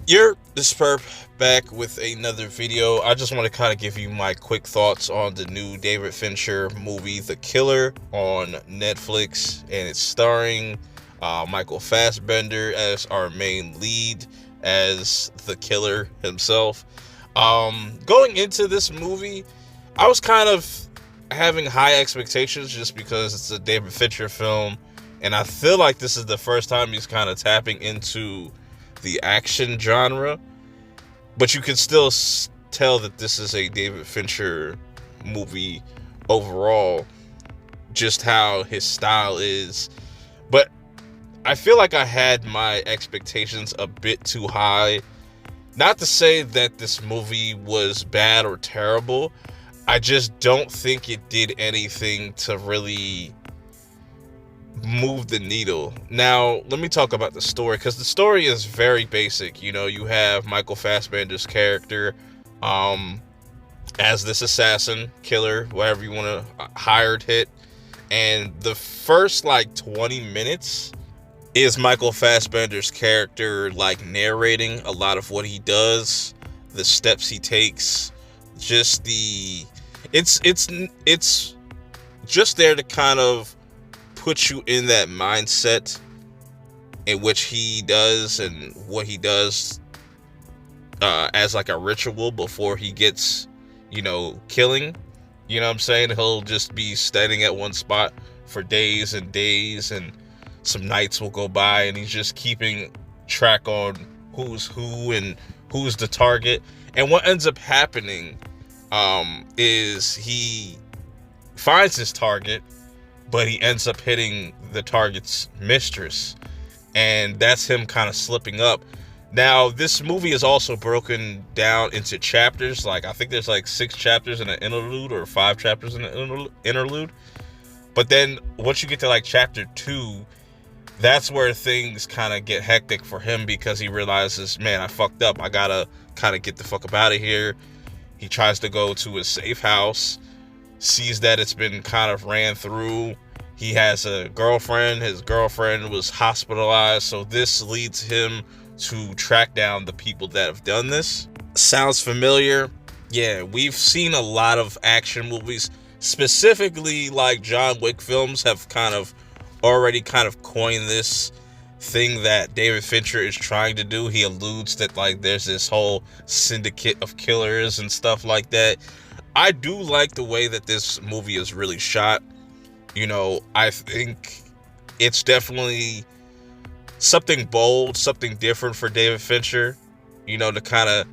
You're this perp back with another video. I just want to kind of give you my quick thoughts on the new David Fincher movie, The Killer, on Netflix, and it's starring Michael Fassbender as our main lead, as the killer himself. Going into this movie, I was kind of having high expectations just because it's a David Fincher film, and I feel like this is the first time he's kind of tapping into the action genre, but you can still tell that this is a David Fincher movie overall, just how his style is. But I feel like I had my expectations a bit too high. Not to say that this movie was bad or terrible, I just don't think it did anything to really move the needle. Now, let me talk about the story, because the story is very basic. You know, you have Michael Fassbender's character as this assassin, killer, whatever you want to, hired hit. And the first like 20 minutes is Michael Fassbender's character like narrating a lot of what he does, the steps he takes, just the it's just there to kind of put you in that mindset in which he does and what he does as like a ritual before he gets, killing. You know what I'm saying? He'll just be standing at one spot for days and days, and some nights will go by, and he's just keeping track on who's who and who's the target. And what ends up happening is he finds his target, but he ends up hitting the target's mistress, and that's him kind of slipping up. Now, this movie is also broken down into chapters. Like, I think there's like 6 chapters in an interlude, or 5 chapters in an interlude. But then once you get to like chapter 2, that's where things kind of get hectic for him, because he realizes, man, I fucked up. I gotta kind of get the fuck up out of here. He tries to go to a safe house, sees that it's been kind of ran through. He has a girlfriend. His girlfriend was hospitalized, so this leads him to track down the people that have done this. Sounds familiar? Yeah, we've seen a lot of action movies, specifically like John Wick films, have kind of already kind of coined this thing that David Fincher is trying to do. He alludes that like there's this whole syndicate of killers and stuff like that. I do like the way that this movie is really shot. I think it's definitely something bold, something different for David Fincher, to kind of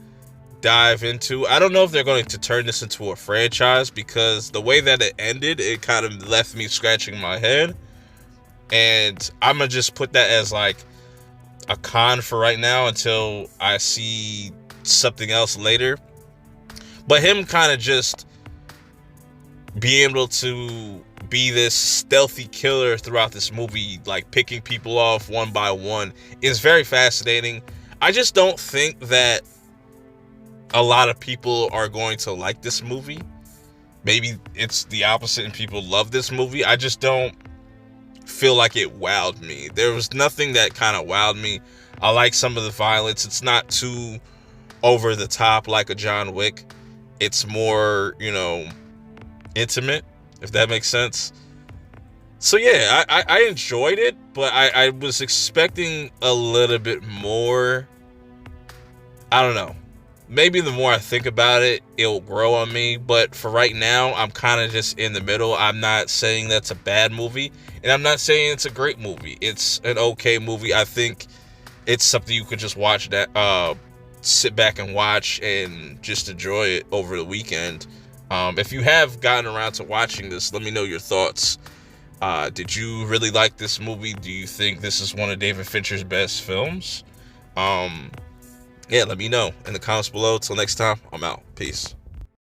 dive into. I don't know if they're going to turn this into a franchise, because the way that it ended, it kind of left me scratching my head. And I'm going to just put that as like a con for right now until I see something else later. But him kind of just being able to be this stealthy killer throughout this movie, like picking people off one by one, is very fascinating. I just don't think that a lot of people are going to like this movie. Maybe it's the opposite and people love this movie. I just don't feel like it wowed me. There was nothing that kind of wowed me. I like some of the violence. It's not too over the top like a John Wick. It's more, intimate, if that makes sense. So yeah, I enjoyed it, but I was expecting a little bit more. I don't know. Maybe the more I think about it, it'll grow on me. But for right now, I'm kind of just in the middle. I'm not saying that's a bad movie, and I'm not saying it's a great movie. It's an okay movie. I think it's something you could just watch, that sit back and watch and just enjoy it over the weekend. If you have gotten around to watching this, let me know your thoughts. Did you really like this movie? Do you think this is one of David Fincher's best films? Yeah, let me know in the comments below. Till next time, I'm out. Peace.